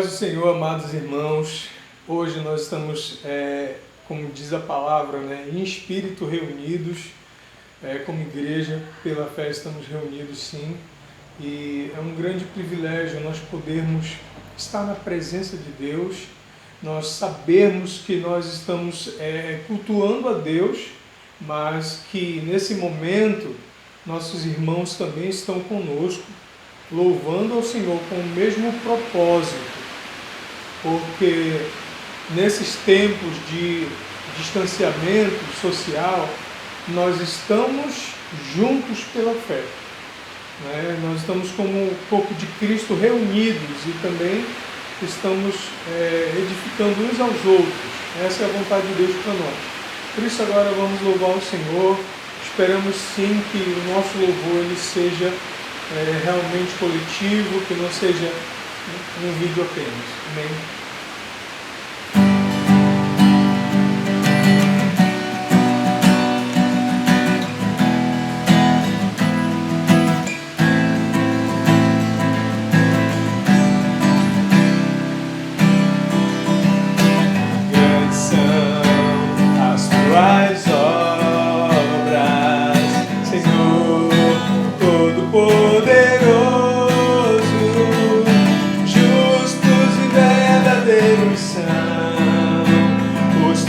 Paz do Senhor, amados irmãos, hoje nós estamos, como diz a palavra, em espírito reunidos, como igreja, pela fé estamos reunidos sim, e é um grande privilégio nós podermos estar na presença de Deus, nós sabermos que nós estamos cultuando a Deus, mas que nesse momento nossos irmãos também estão conosco, louvando ao Senhor com o mesmo propósito, porque nesses tempos de distanciamento social, nós estamos juntos pela fé. Nós estamos como o corpo de Cristo reunidos e também estamos edificando uns aos outros. Essa é a vontade de Deus para nós. Por isso agora vamos louvar o Senhor. Esperamos sim que o nosso louvor ele seja realmente coletivo, que não seja um vídeo apenas. Amém? Grandes são as tuas obras, Senhor Todo-Poderoso.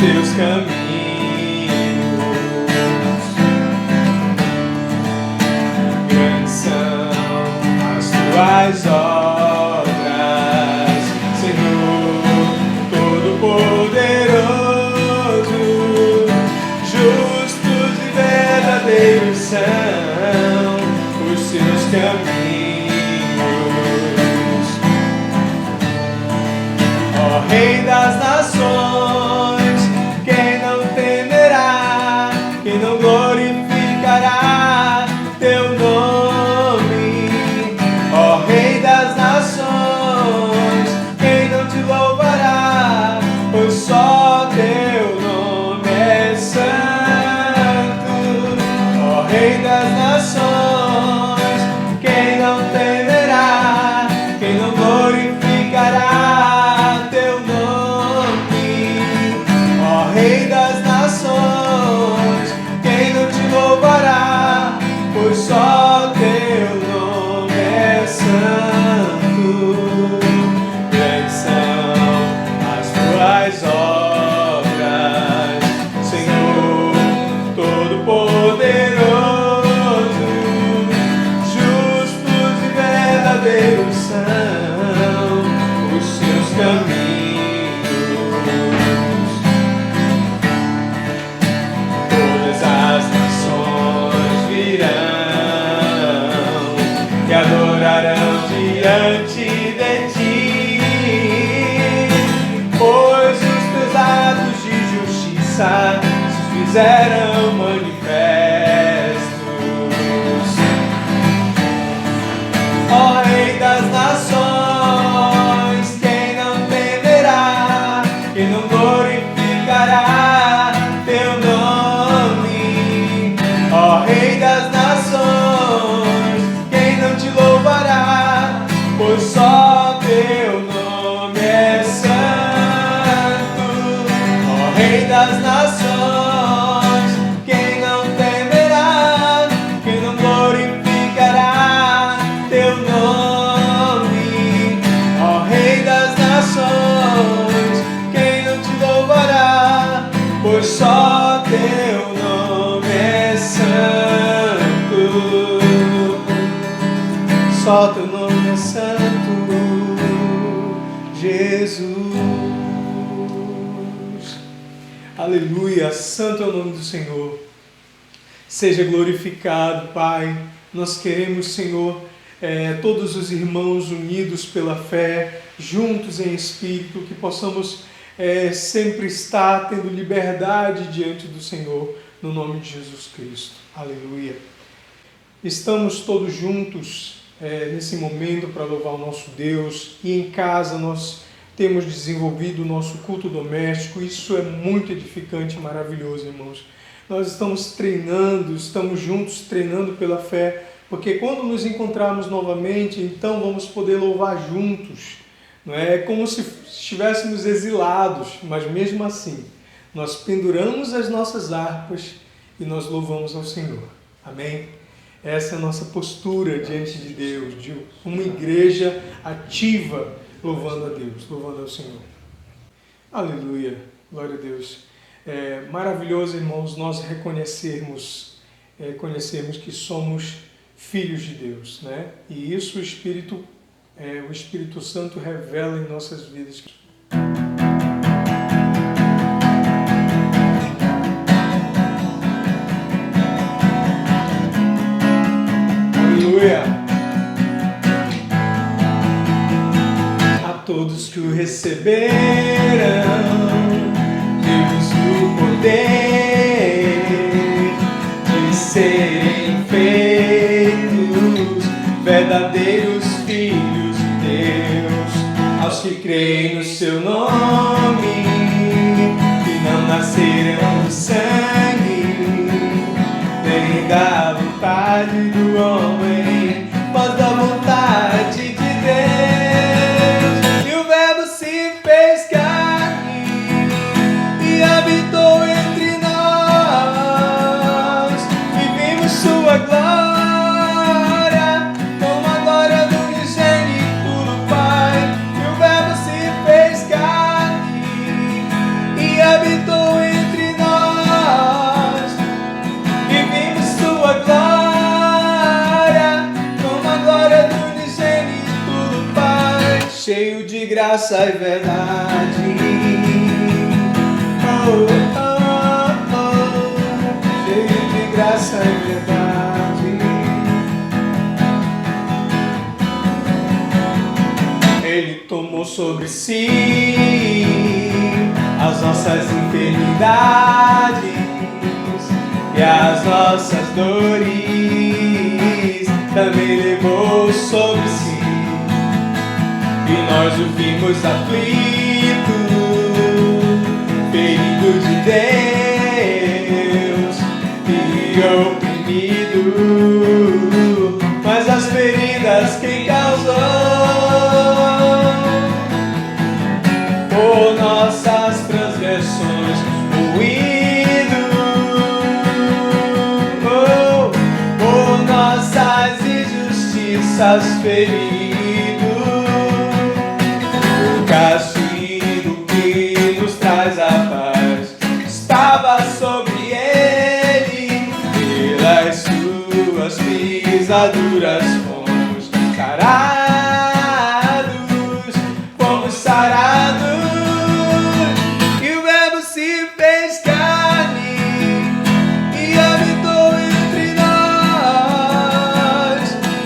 Teus caminhos, grandes são as tuas obras, Senhor Todo-Poderoso, justos e verdadeiros são os seus caminhos, ó Rei das nações. Glorificará teu nome, ó Rei das nações. Quem não te louvará, pois só teu nome é santo, ó Rei das nações. Quem não temerá, quem não glorificará teu nome, ó Rei das nações. Louvará, pois só teu nome é santo. Grandes são as tuas obras, Senhor Todo-Poderoso, justos e verdadeiros são os seus caminhos. Que adorarão diante de ti, pois os teus atos de justiça se fizeram manifestos, ó Rei das nações. Quem não temerá, quem não glorificará teu nome, ó Rei das nações. Te louvará, pois só teu nome é santo, ó Rei das nações. Quem não temerá, quem não glorificará teu nome, ó Rei das nações. Quem não te louvará, pois só teu nome é santo. Só teu nome é santo, Jesus. Aleluia, santo é o nome do Senhor. Seja glorificado, Pai. Nós queremos, Senhor, todos os irmãos unidos pela fé, juntos em espírito, que possamos sempre estar tendo liberdade diante do Senhor, no nome de Jesus Cristo. Aleluia. Estamos todos juntos nesse momento para louvar o nosso Deus, e em casa nós temos desenvolvido o nosso culto doméstico. Isso é muito edificante e maravilhoso, irmãos. Nós estamos treinando, estamos juntos treinando pela fé, porque quando nos encontrarmos novamente, então vamos poder louvar juntos, Não é como se estivéssemos exilados, mas mesmo assim, nós penduramos as nossas harpas e nós louvamos ao Senhor. Amém? Essa é a nossa postura diante de Deus, de uma igreja ativa, louvando a Deus, louvando ao Senhor. Aleluia, glória a Deus. É maravilhoso, irmãos, nós reconhecermos que somos filhos de Deus, né? E isso o Espírito Santo revela em nossas vidas. Aleluia! A todos que o receberam, Deus o poder de serem feitos verdadeiros filhos de Deus, aos que creem no seu nome, que não nasceram do sangue, nem da vontade do homem, mas da vontade de Deus. E o Verbo se fez carne e habitou entre nós, e vimos sua glória, como a glória do unigênito do Pai. E o Verbo se fez carne e habitou entre nós, e vimos sua glória, como a glória do unigênito do Pai, cheio de graça e verdade. Oh, oh, oh, cheio de graça e verdade. Ele tomou sobre si as nossas enfermidades e as nossas dores, também levou sobre si. E nós o vimos aflito, ferido de Deus e oprimido, mas as feridas quem causou? Por nossas transgressões moído, por nossas injustiças ferido. O castigo que nos traz a paz estava sobre ele, pelas suas pisaduras fomos sarados, fomos sarados. E o Verbo se fez carne e habitou entre nós,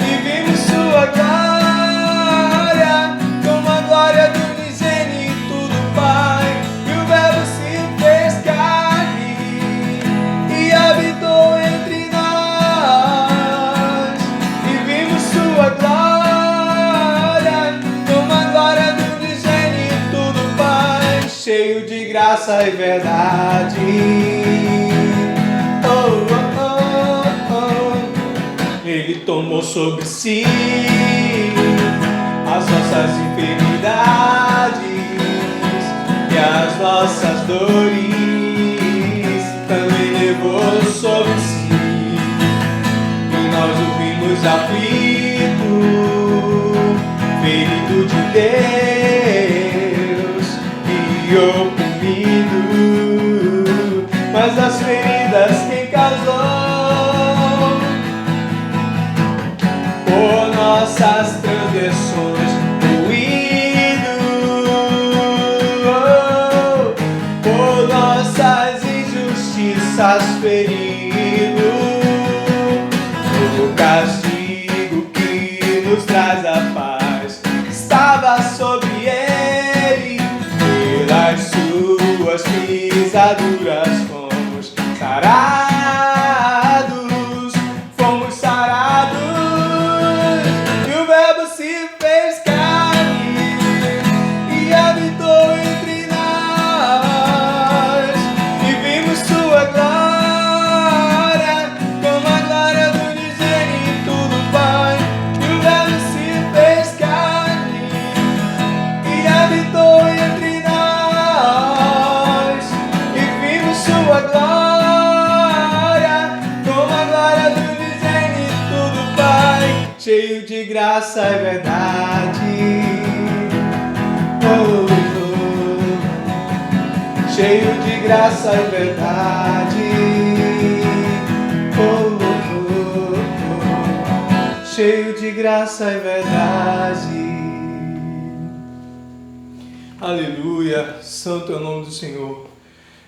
e vimos sua glória, como a glória do unigênito do Pai. E o Verbo se fez carne e habitou entre nós, e vimos sua glória, como a glória do unigênito do Pai, cheio de graça e verdade. Oh, oh, oh, oh. Ele tomou sobre si as nossas enfermidades e as nossas dores, também levou sobre si. E nós o vimos aflito, ferido de Deus e oprimido, mas as feridas quem causou? Por nossas transgressões moído, por nossas injustiças ferido. O castigo que nos traz a paz estava sobre ele, pelas suas pisaduras fomos sarados, fomos sarados. E o Verbo se fez carne e habitou entre nós, e vimos sua glória, tua glória, como a glória do unigênito do Pai, cheio de graça e verdade. Oh, oh. Cheio de graça e verdade. Oh, oh, oh. Cheio de graça e verdade. Aleluia, santo é o nome do Senhor.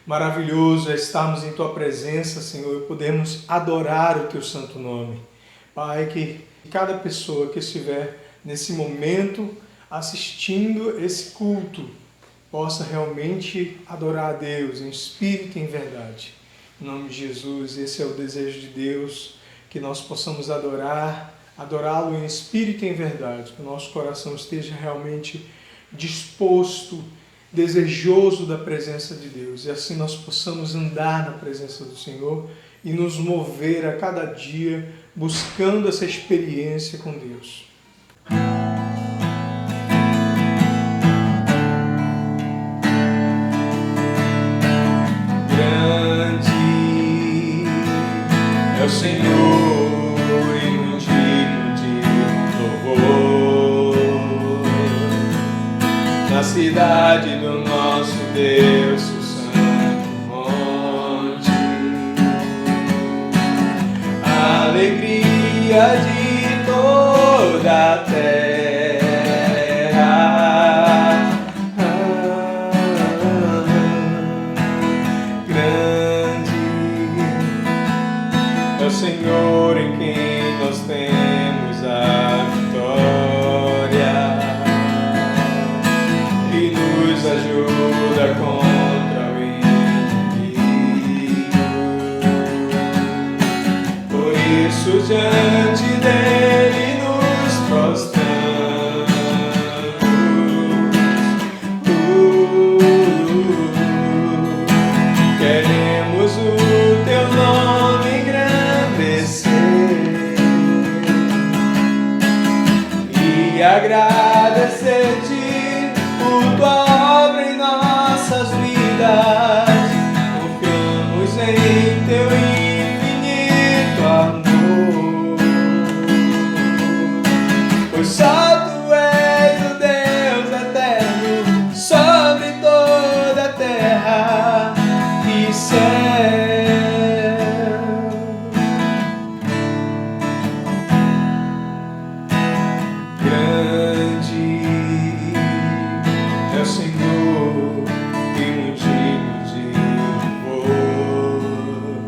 Maravilhoso é estarmos em Tua presença, Senhor, e podermos adorar o Teu santo nome. Pai, que cada pessoa que estiver nesse momento assistindo esse culto possa realmente adorar a Deus em espírito e em verdade. Em nome de Jesus, esse é o desejo de Deus, que nós possamos adorá-lo em espírito e em verdade, que o nosso coração esteja realmente disposto, desejoso da presença de Deus, e assim nós possamos andar na presença do Senhor e nos mover a cada dia buscando essa experiência com Deus. Grande é o Senhor e muito digno de louvor na cidade do nosso Deus, o santo monte. A alegria de toda a terra. Grande é o Senhor em quem nós temos a vitória, que nos ajuda contra o inimigo. Por isso diante dele nos prostramos. Queremos o teu nome engrandecer e agradecer-te por tua obra em nossas vidas. Confiamos em teu infinito amor, pois só tu és o Deus eterno sobre toda a terra e céu. Grande é o Senhor e muito digno de louvor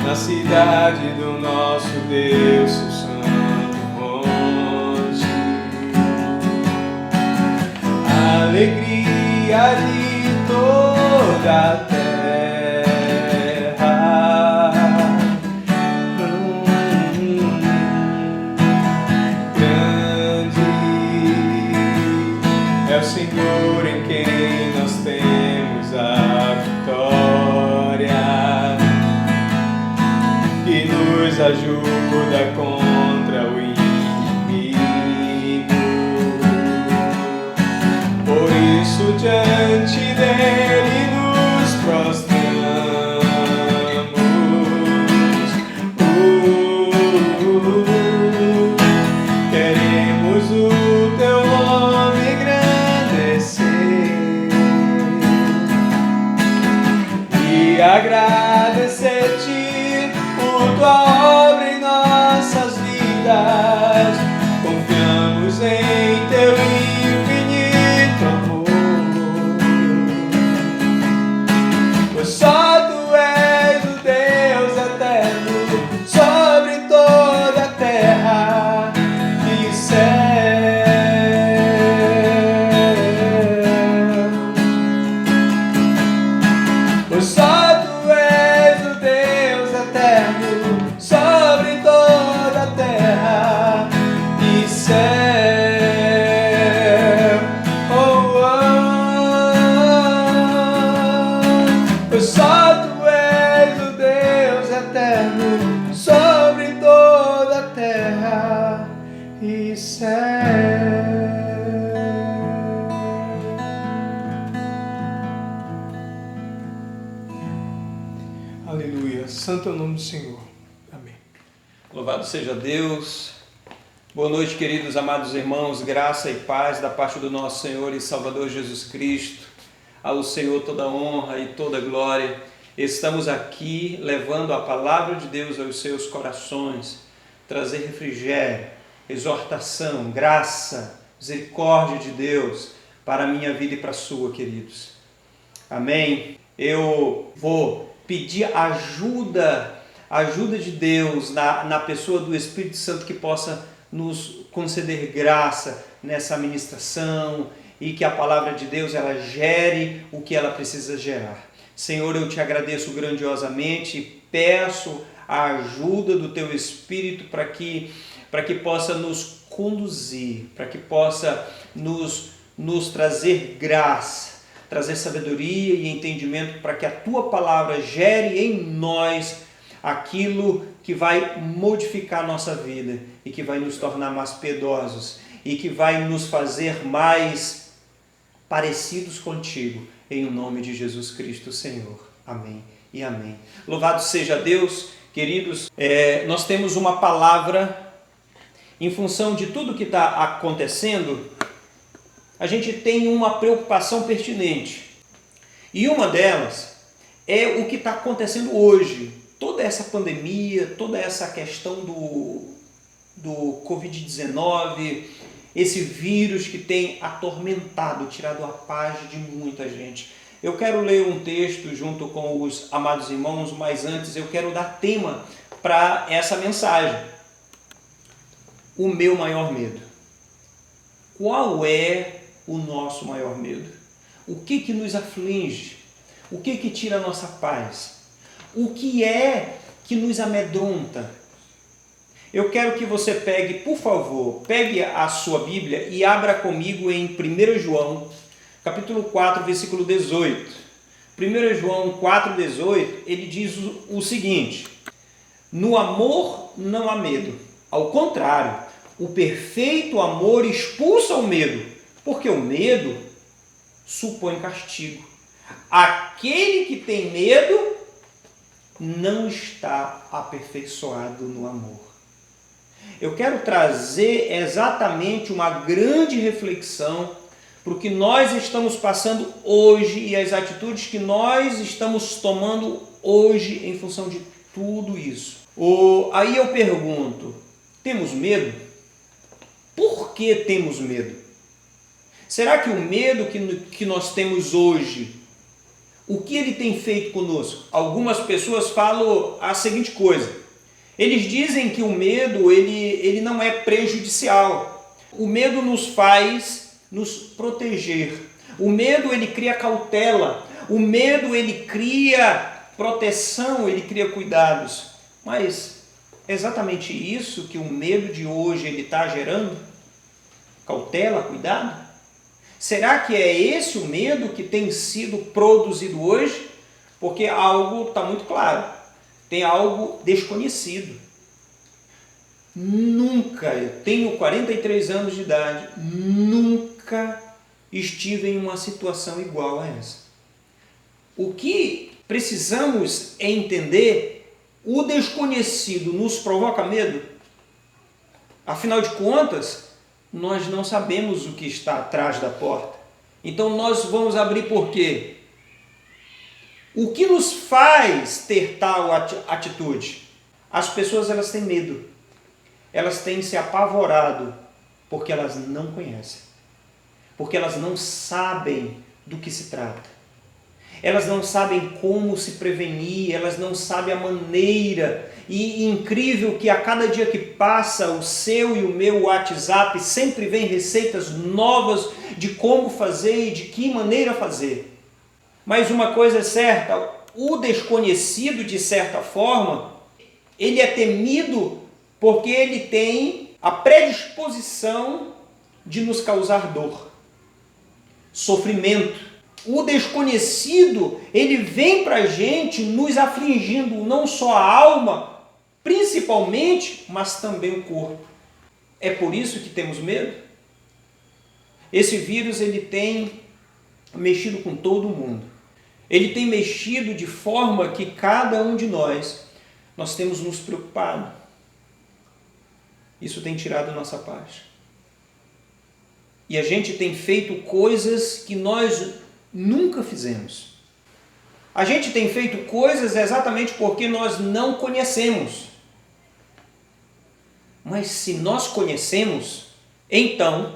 na cidade do nosso Deus, o santo monte. A alegria de toda a terra. Grande é o Senhor em quem nós temos a vitória, que nos ajuda contra o inimigo. Por isso diante dele nos prostramos. Queremos o teu nome engrandecer e agradecer-te por tua obra em nossas vidas. Confiamos em teu infinito amor, pois só tu és o Deus eterno sobre toda a terra e céu. Pois só tu és o Deus eterno sobre toda a terra e céu. Oh, oh. Pois só tu és o Deus eterno sobre toda a terra e céu. Aleluia. Santo é o nome do Senhor. Amém. Louvado seja Deus. Boa noite, queridos amados irmãos. Graça e paz da parte do nosso Senhor e Salvador Jesus Cristo. Ao Senhor toda honra e toda glória. Estamos aqui levando a palavra de Deus aos seus corações, trazer refrigério, exortação, graça, misericórdia de Deus para a minha vida e para a sua, queridos. Amém? Eu vou pedir ajuda de Deus na pessoa do Espírito Santo que possa nos conceder graça nessa ministração e que a palavra de Deus ela gere o que ela precisa gerar. Senhor, eu te agradeço grandiosamente e peço a ajuda do teu Espírito para que possa nos conduzir, para que possa nos trazer graça, trazer sabedoria e entendimento para que a tua palavra gere em nós aquilo que vai modificar a nossa vida e que vai nos tornar mais piedosos e que vai nos fazer mais parecidos contigo, em nome de Jesus Cristo, Senhor. Amém e amém. Louvado seja Deus, queridos. Nós temos uma palavra em função de tudo que está acontecendo. A gente tem uma preocupação pertinente e uma delas é o que está acontecendo hoje. Toda essa pandemia, toda essa questão do Covid-19, esse vírus que tem atormentado, tirado a paz de muita gente. Eu quero ler um texto junto com os amados irmãos, mas antes eu quero dar tema para essa mensagem. O meu maior medo. Qual é o nosso maior medo? O que nos aflige? O que tira a nossa paz? O que é que nos amedronta? Eu quero que você pegue, por favor, pegue a sua Bíblia e abra comigo em 1 João, capítulo 4, versículo 18. 1 João 4, 18, ele diz o seguinte: no amor não há medo. Ao contrário, o perfeito amor expulsa o medo, porque o medo supõe castigo. Aquele que tem medo não está aperfeiçoado no amor. Eu quero trazer exatamente uma grande reflexão para o que nós estamos passando hoje e as atitudes que nós estamos tomando hoje em função de tudo isso. Aí eu pergunto, temos medo? Por que temos medo? Será que o medo que nós temos hoje, o que ele tem feito conosco? Algumas pessoas falam a seguinte coisa. Eles dizem que o medo ele não é prejudicial. O medo nos faz nos proteger. O medo ele cria cautela. O medo ele cria proteção, ele cria cuidados. Mas é exatamente isso que o medo de hoje ele está gerando? Cautela, cuidado? Será que é esse o medo que tem sido produzido hoje? Porque algo está muito claro. Tem algo desconhecido. Nunca, eu tenho 43 anos de idade, nunca estive em uma situação igual a essa. O que precisamos é entender, o desconhecido nos provoca medo? Afinal de contas, nós não sabemos o que está atrás da porta. Então nós vamos abrir por quê? O que nos faz ter tal atitude? As pessoas elas têm medo. Elas têm se apavorado porque elas não conhecem. Porque elas não sabem do que se trata. Elas não sabem como se prevenir, elas não sabem a maneira. E incrível que a cada dia que passa, o seu e o meu WhatsApp sempre vem receitas novas de como fazer e de que maneira fazer. Mas uma coisa é certa, o desconhecido, de certa forma, ele é temido porque ele tem a predisposição de nos causar dor, sofrimento. O desconhecido, ele vem para a gente nos afligindo não só a alma, principalmente, mas também o corpo. É por isso que temos medo? Esse vírus ele tem mexido com todo mundo. ele tem mexido de forma que cada um de nós temos nos preocupado. Isso tem tirado a nossa paz. E a gente tem feito coisas que nós nunca fizemos. A gente tem feito coisas exatamente porque nós não conhecemos. Mas se nós conhecemos, então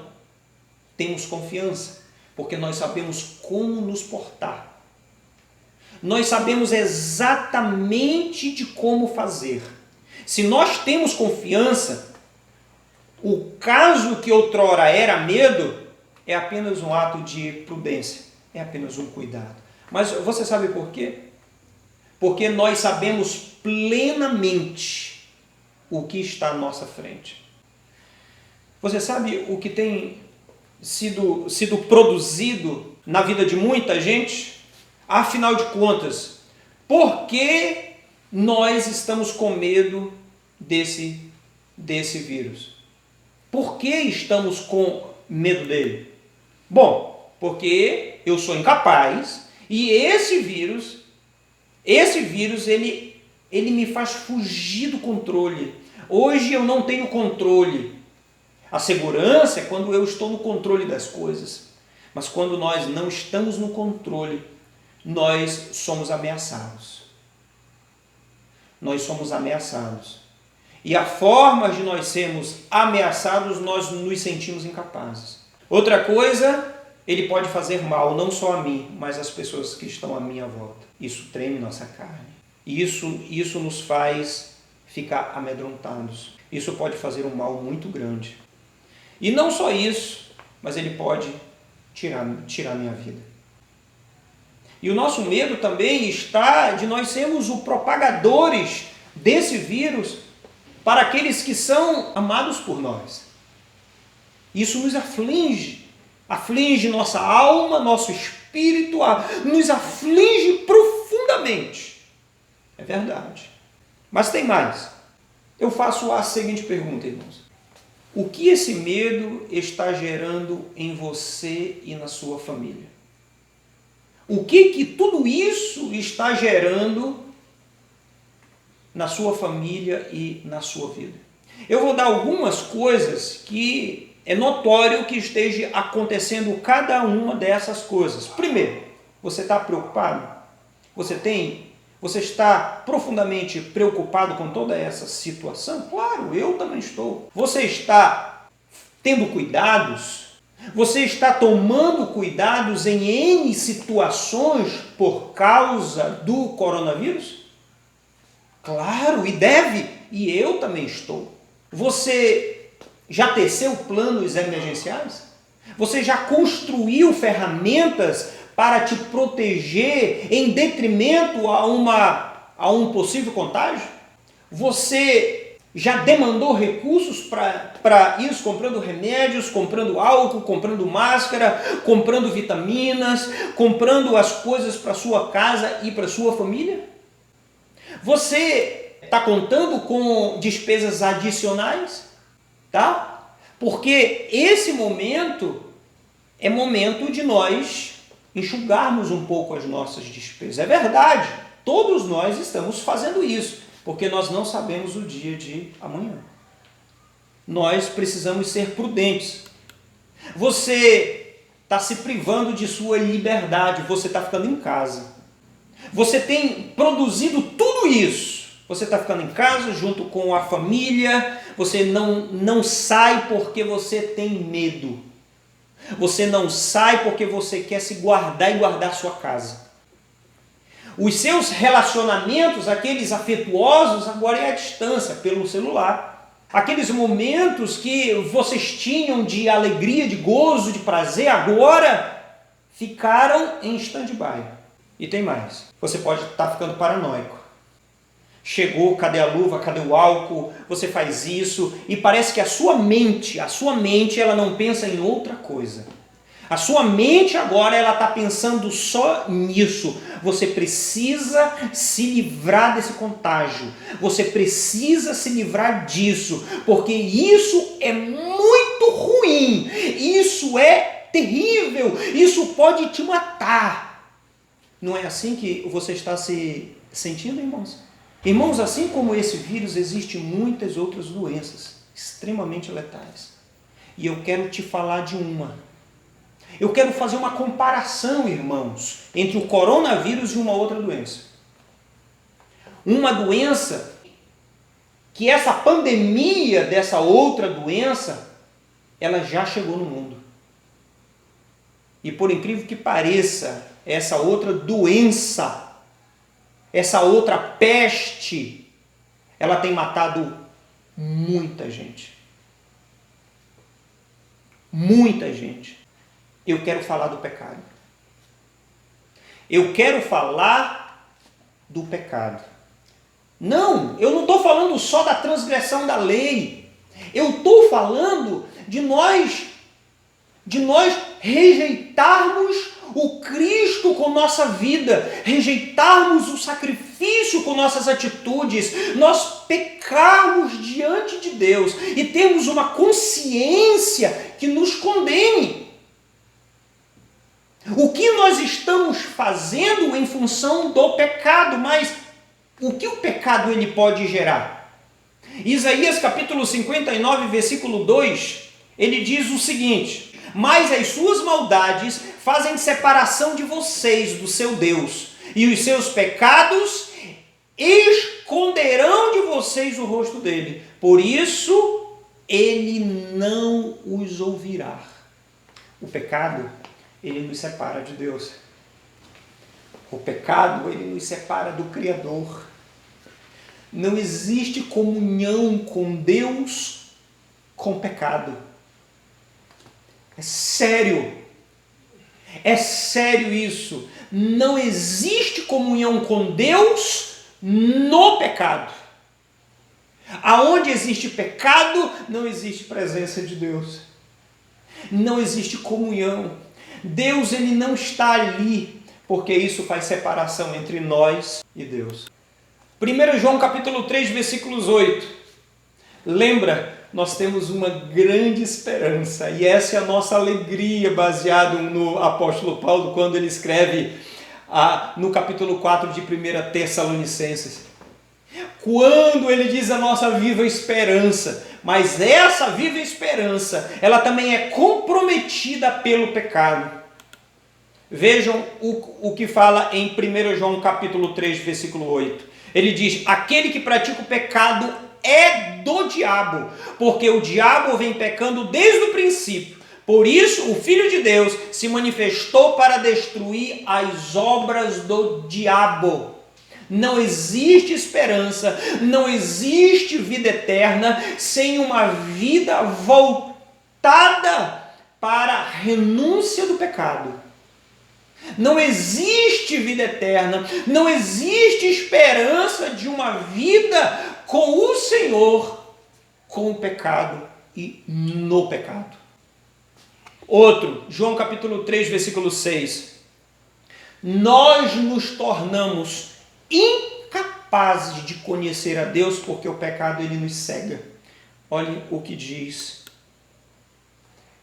temos confiança, porque nós sabemos como nos portar. Nós sabemos exatamente de como fazer. Se nós temos confiança, o caso que outrora era medo é apenas um ato de prudência, é apenas um cuidado. Mas você sabe por quê? Porque nós sabemos plenamente o que está à nossa frente. Você sabe o que tem sido produzido na vida de muita gente? Afinal de contas, por que nós estamos com medo desse vírus? Por que estamos com medo dele? Bom, porque eu sou incapaz e esse vírus ele me faz fugir do controle. Hoje eu não tenho controle. A segurança é quando eu estou no controle das coisas. Mas quando nós não estamos no controle, nós somos ameaçados. Nós somos ameaçados. E a forma de nós sermos ameaçados, nós nos sentimos incapazes. Outra coisa, ele pode fazer mal, não só a mim, mas às pessoas que estão à minha volta. Isso treme nossa carne. Isso nos faz ficar amedrontados. Isso pode fazer um mal muito grande. E não só isso, mas ele pode tirar minha vida. E o nosso medo também está de nós sermos os propagadores desse vírus para aqueles que são amados por nós. Isso nos aflige nossa alma, nosso espírito, nos aflige profundamente. É verdade. Mas tem mais. Eu faço a seguinte pergunta, irmãos. O que esse medo está gerando em você e na sua família? O que tudo isso está gerando na sua família e na sua vida? Eu vou dar algumas coisas que é notório que esteja acontecendo cada uma dessas coisas. Primeiro, você está preocupado? Você está profundamente preocupado com toda essa situação? Claro, eu também estou. Você está tendo cuidados? Você está tomando cuidados em N situações por causa do coronavírus? Claro, e deve, e eu também estou. Você já teceu planos emergenciais? Você já construiu ferramentas para te proteger em detrimento a um possível contágio? Você já demandou recursos para isso, comprando remédios, comprando álcool, comprando máscara, comprando vitaminas, comprando as coisas para sua casa e para sua família? Você está contando com despesas adicionais? Tá? Porque esse momento é momento de nós enxugarmos um pouco as nossas despesas. É verdade, todos nós estamos fazendo isso, porque nós não sabemos o dia de amanhã. Nós precisamos ser prudentes. Você está se privando de sua liberdade, você está ficando em casa. Você tem produzido tudo isso. Você está ficando em casa junto com a família, você não sai porque você tem medo. Você não sai porque você quer se guardar e guardar sua casa. Os seus relacionamentos, aqueles afetuosos, agora é à distância, pelo celular. Aqueles momentos que vocês tinham de alegria, de gozo, de prazer, agora ficaram em stand-by. E tem mais. Você pode estar ficando paranoico. Chegou, cadê a luva, cadê o álcool? Você faz isso e parece que a sua mente, ela não pensa em outra coisa. A sua mente agora ela está pensando só nisso. Você precisa se livrar desse contágio. Você precisa se livrar disso, porque isso é muito ruim. Isso é terrível. Isso pode te matar. Não é assim que você está se sentindo, irmãos? Irmãos, assim como esse vírus, existem muitas outras doenças extremamente letais. E eu quero te falar de uma. Eu quero fazer uma comparação, irmãos, entre o coronavírus e uma outra doença. Uma doença que essa pandemia dessa outra doença, ela já chegou no mundo. E por incrível que pareça, essa outra doença, essa outra peste, ela tem matado muita gente. Muita gente. Eu quero falar do pecado. Eu quero falar do pecado. Não, eu não estou falando só da transgressão da lei. Eu estou falando de nós rejeitarmos o Cristo com nossa vida, rejeitarmos o sacrifício com nossas atitudes, nós pecarmos diante de Deus e termos uma consciência que nos condene. O que nós estamos fazendo em função do pecado, mas o que o pecado ele pode gerar? Isaías capítulo 59, versículo 2, ele diz o seguinte: mas as suas maldades fazem separação de vocês do seu Deus, e os seus pecados esconderão de vocês o rosto dele. Por isso, ele não os ouvirá. O pecado, ele nos separa de Deus. O pecado, ele nos separa do Criador. Não existe comunhão com Deus com o pecado. É sério isso. Não existe comunhão com Deus no pecado. Aonde existe pecado, não existe presença de Deus. Não existe comunhão. Deus ele não está ali, porque isso faz separação entre nós e Deus. 1 João capítulo 3, versículos 8. Lembra, nós temos uma grande esperança, e essa é a nossa alegria, baseado no apóstolo Paulo, quando ele escreve no capítulo 4 de 1 Tessalonicenses. Quando ele diz a nossa viva esperança, mas essa viva esperança, ela também é comprometida pelo pecado. Vejam o que fala em 1 João capítulo 3, versículo 8. Ele diz: aquele que pratica o pecado é do diabo, porque o diabo vem pecando desde o princípio. Por isso, o Filho de Deus se manifestou para destruir as obras do diabo. Não existe esperança, não existe vida eterna sem uma vida voltada para a renúncia do pecado. Não existe vida eterna, não existe esperança de uma vida com o Senhor, com o pecado e no pecado. Outro, João capítulo 3, versículo 6. Nós nos tornamos incapazes de conhecer a Deus porque o pecado ele nos cega. Olhem o que diz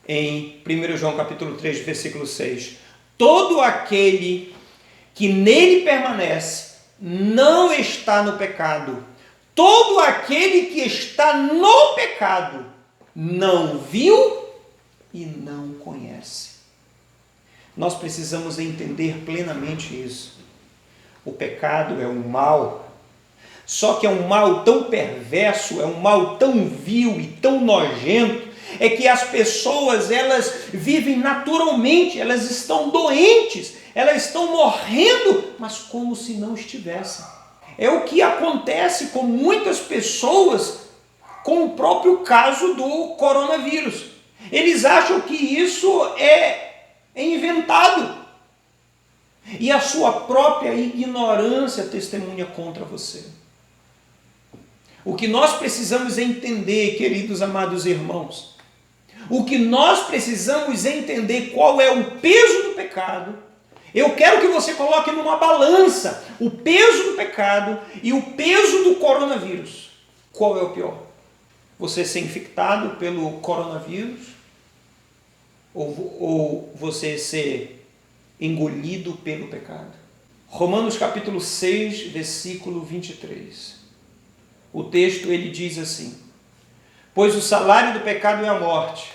em 1 João capítulo 3, versículo 6. Todo aquele que nele permanece não está no pecado. Todo aquele que está no pecado não viu e não conhece. Nós precisamos entender plenamente isso. O pecado é um mal, só que é um mal tão perverso, é um mal tão vil e tão nojento, é que as pessoas, elas vivem naturalmente, elas estão doentes, elas estão morrendo, mas como se não estivessem. É o que acontece com muitas pessoas com o próprio caso do coronavírus. Eles acham que isso é inventado. E a sua própria ignorância testemunha contra você. O que nós precisamos entender, queridos amados irmãos, o que nós precisamos entender qual é o peso do pecado. Eu quero que você coloque numa balança o peso do pecado e o peso do coronavírus. Qual é o pior? Você ser infectado pelo coronavírus ou você ser engolido pelo pecado? Romanos capítulo 6, versículo 23. O texto ele diz assim: pois o salário do pecado é a morte,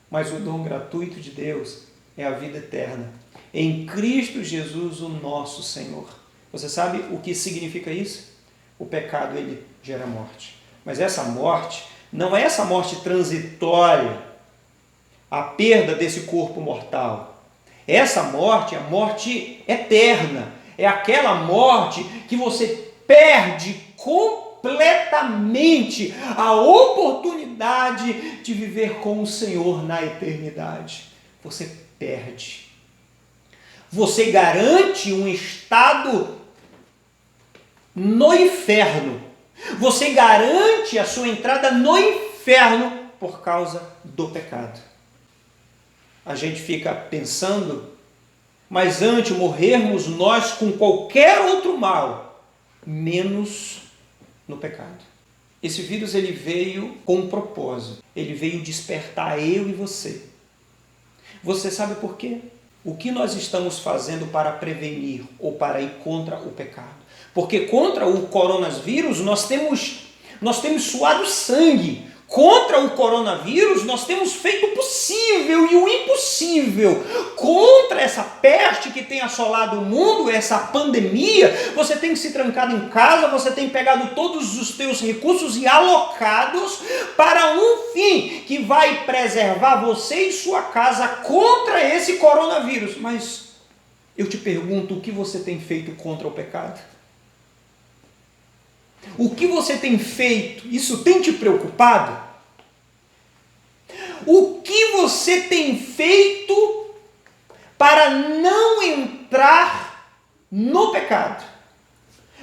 mas o dom gratuito de Deus é a vida eterna, em Cristo Jesus, o nosso Senhor. Você sabe o que significa isso? O pecado ele gera morte. Mas essa morte não é essa morte transitória, a perda desse corpo mortal. Essa morte é a morte eterna. É aquela morte que você perde completamente a oportunidade de viver com o Senhor na eternidade. Você perde. Você garante um estado no inferno. Você garante a sua entrada no inferno por causa do pecado. A gente fica pensando, mas antes morrermos nós com qualquer outro mal, menos no pecado. Esse vírus ele veio com um propósito. Ele veio despertar eu e você. Você sabe por quê? O que nós estamos fazendo para prevenir ou para ir contra o pecado? Porque contra o coronavírus nós temos suado sangue. Contra o coronavírus nós temos feito o possível e o impossível. Contra essa peste que tem assolado o mundo, essa pandemia, você tem se trancado em casa, você tem pegado todos os teus recursos e alocados para um fim que vai preservar você e sua casa contra esse coronavírus. Mas eu te pergunto, o que você tem feito contra o pecado? O que você tem feito? Isso tem te preocupado? O que você tem feito para não entrar no pecado?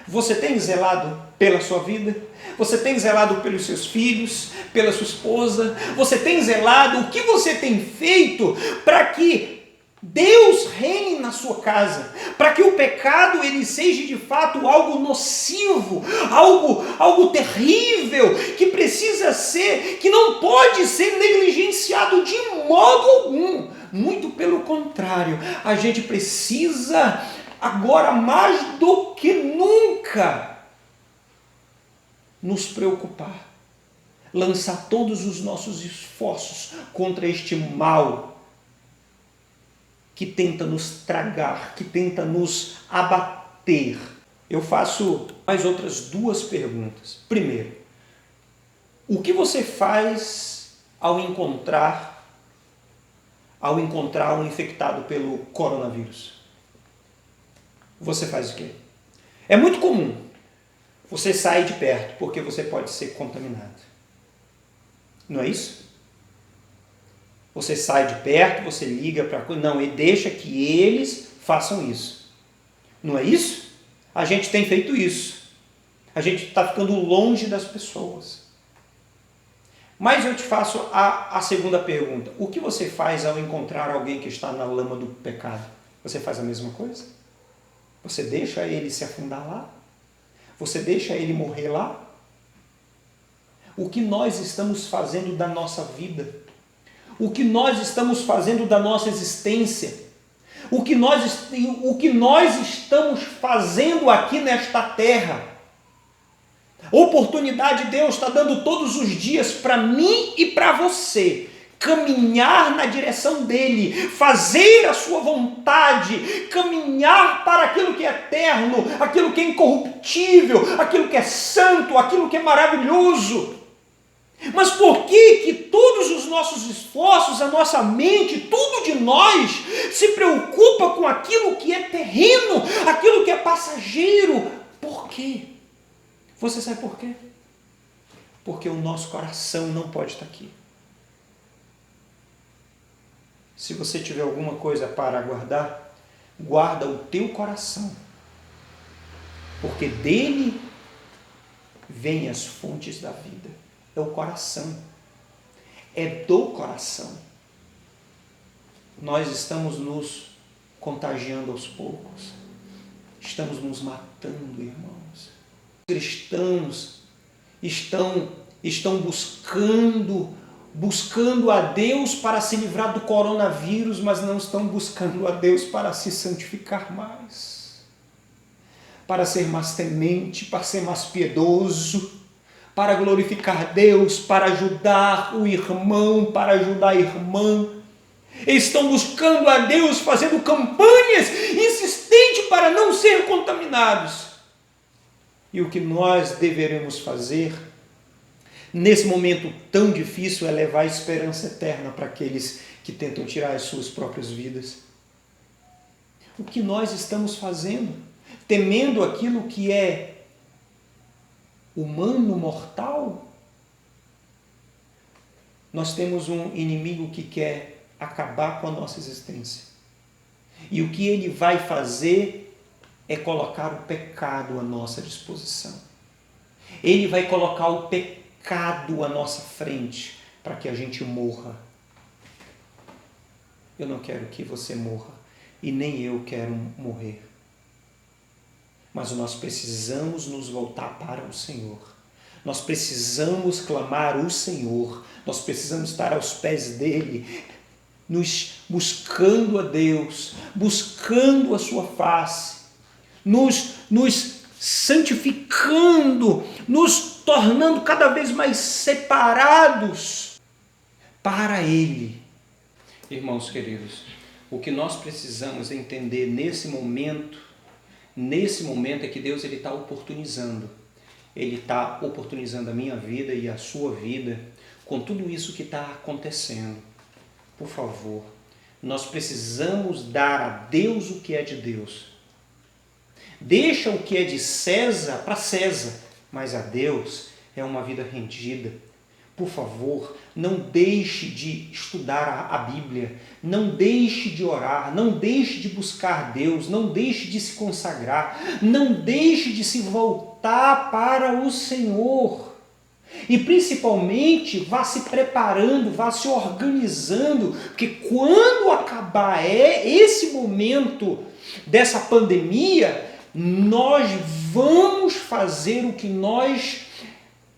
Você tem zelado pela sua vida? Você tem zelado pelos seus filhos, pela sua esposa? Você tem zelado? O que você tem feito para que Deus reine na sua casa, para que o pecado ele seja de fato algo nocivo, algo terrível, que precisa ser, que não pode ser negligenciado de modo algum. Muito pelo contrário, a gente precisa agora mais do que nunca nos preocupar, lançar todos os nossos esforços contra este mal que tenta nos tragar, que tenta nos abater. Eu faço mais outras duas perguntas. Primeiro, o que você faz ao encontrar um infectado pelo coronavírus? Você faz o quê? É muito comum você sair de perto, porque você pode ser contaminado. Não é isso? Você sai de perto, você liga para... Não, e deixa que eles façam isso. Não é isso? A gente tem feito isso. A gente está ficando longe das pessoas. Mas eu te faço a segunda pergunta. O que você faz ao encontrar alguém que está na lama do pecado? Você faz a mesma coisa? Você deixa ele se afundar lá? Você deixa ele morrer lá? O que nós estamos fazendo da nossa vida? O que nós estamos fazendo da nossa existência? O que nós estamos fazendo aqui nesta terra? Oportunidade Deus está dando todos os dias para mim e para você. Caminhar na direção dele, fazer a sua vontade, caminhar para aquilo que é eterno, aquilo que é incorruptível, aquilo que é santo, aquilo que é maravilhoso. Mas por que todos os nossos esforços, a nossa mente, tudo de nós se preocupa com aquilo que é terreno, aquilo que é passageiro? Por quê? Você sabe por quê? Porque o nosso coração não pode estar aqui. Se você tiver alguma coisa para guardar, guarda o teu coração, porque dele vêm as fontes da vida. É o coração. É do coração. Nós estamos nos contagiando aos poucos. Estamos nos matando, irmãos. Os cristãos estão buscando a Deus para se livrar do coronavírus, mas não estão buscando a Deus para se santificar mais. para ser mais temente, para ser mais piedoso, para glorificar Deus, para ajudar o irmão, para ajudar a irmã. Estão buscando a Deus, fazendo campanhas insistentes para não ser contaminados. E o que nós deveremos fazer nesse momento tão difícil é levar a esperança eterna para aqueles que tentam tirar as suas próprias vidas. O que nós estamos fazendo? Temendo aquilo que é humano, mortal? Nós temos um inimigo que quer acabar com a nossa existência. E o que ele vai fazer é colocar o pecado à nossa disposição. Ele vai colocar o pecado à nossa frente para que a gente morra. Eu não quero que você morra e nem eu quero morrer. Mas nós precisamos nos voltar para o Senhor. Nós precisamos clamar o Senhor. Nós precisamos estar aos pés dele, nos buscando a Deus, buscando a sua face, nos santificando, nos tornando cada vez mais separados para Ele. Irmãos queridos, o que nós precisamos entender nesse momento é que Deus está oportunizando. Ele está oportunizando a minha vida e a sua vida com tudo isso que está acontecendo. Por favor, nós precisamos dar a Deus o que é de Deus. Deixa o que é de César para César, mas a Deus é uma vida rendida. Por favor, não deixe de estudar a Bíblia, não deixe de orar, não deixe de buscar Deus, não deixe de se consagrar, não deixe de se voltar para o Senhor. E principalmente vá se preparando, vá se organizando, porque quando acabar esse momento dessa pandemia, nós vamos fazer o que nós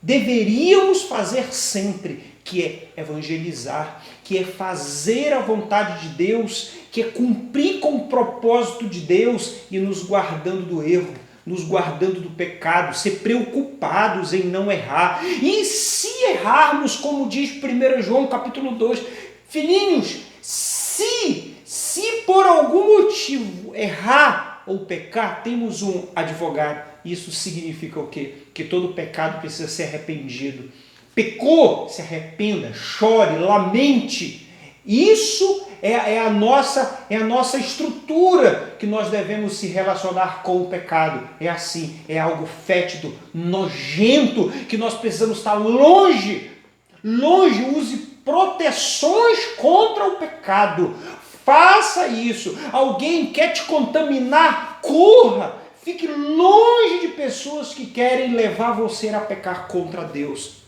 deveríamos fazer sempre, que é evangelizar, que é fazer a vontade de Deus, que é cumprir com o propósito de Deus e nos guardando do erro, nos guardando do pecado, ser preocupados em não errar. E se errarmos, como diz 1 João capítulo 2, filhinhos, se por algum motivo errar ou pecar, temos um advogado. Isso significa o quê? Que todo pecado precisa ser arrependido. Pecou, se arrependa, chore, lamente. Isso é a nossa estrutura que nós devemos se relacionar com o pecado. É assim, é algo fétido, nojento, que nós precisamos estar longe. Use proteções contra o pecado. Faça isso. Alguém quer te contaminar? Corra. Fique longe de pessoas que querem levar você a pecar contra Deus.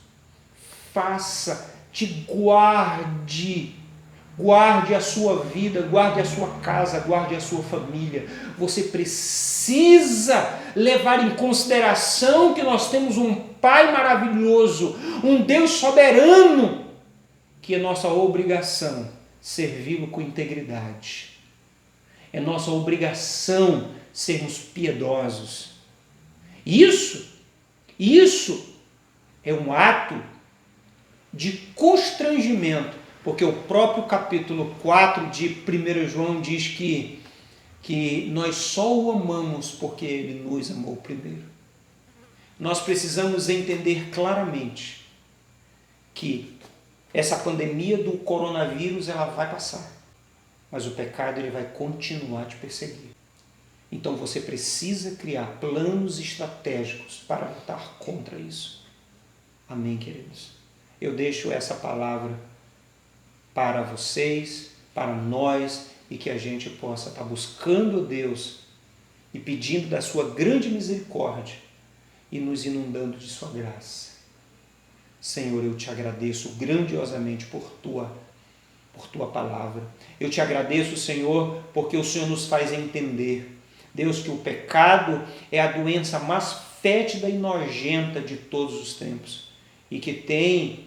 Faça, te guarde. Guarde a sua vida, guarde a sua casa, guarde a sua família. Você precisa levar em consideração que nós temos um Pai maravilhoso, um Deus soberano, que é nossa obrigação servi-lo com integridade. É nossa obrigação sermos piedosos. Isso é um ato de constrangimento, porque o próprio capítulo 4 de 1 João diz que nós só o amamos porque ele nos amou primeiro. Nós precisamos entender claramente que essa pandemia do coronavírus ela vai passar, mas o pecado ele vai continuar te perseguir. Então você precisa criar planos estratégicos para lutar contra isso. Amém, queridos? Eu deixo essa palavra para vocês, para nós, e que a gente possa estar buscando Deus e pedindo da sua grande misericórdia e nos inundando de sua graça. Senhor, eu te agradeço grandiosamente por tua palavra. Eu te agradeço, Senhor, porque o Senhor nos faz entender, Deus, que o pecado é a doença mais fétida e nojenta de todos os tempos e que tem,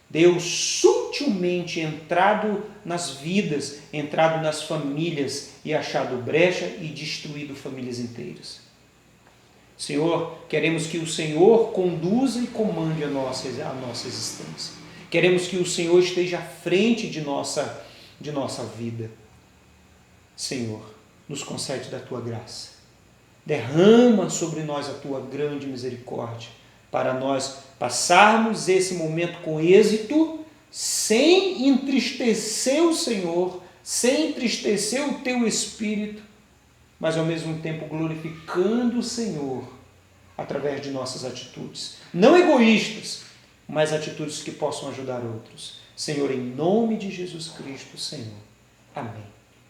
Deus, sutilmente entrado nas vidas, entrado nas famílias e achado brecha e destruído famílias inteiras. Senhor, queremos que o Senhor conduza e comande a nossa existência. Queremos que o Senhor esteja à frente de nossa vida. Senhor, nos concede da Tua graça. Derrama sobre nós a Tua grande misericórdia, para nós passarmos esse momento com êxito, sem entristecer o Senhor, sem entristecer o Teu Espírito, mas ao mesmo tempo glorificando o Senhor através de nossas atitudes. Não egoístas, mas atitudes que possam ajudar outros. Senhor, em nome de Jesus Cristo, Senhor. Amém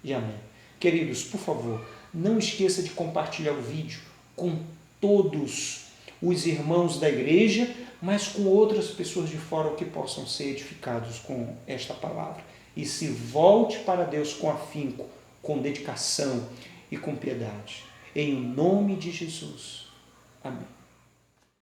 e amém. Queridos, por favor, não esqueça de compartilhar o vídeo com todos os irmãos da igreja, mas com outras pessoas de fora que possam ser edificados com esta palavra. E se volte para Deus com afinco, com dedicação e com piedade. Em nome de Jesus. Amém.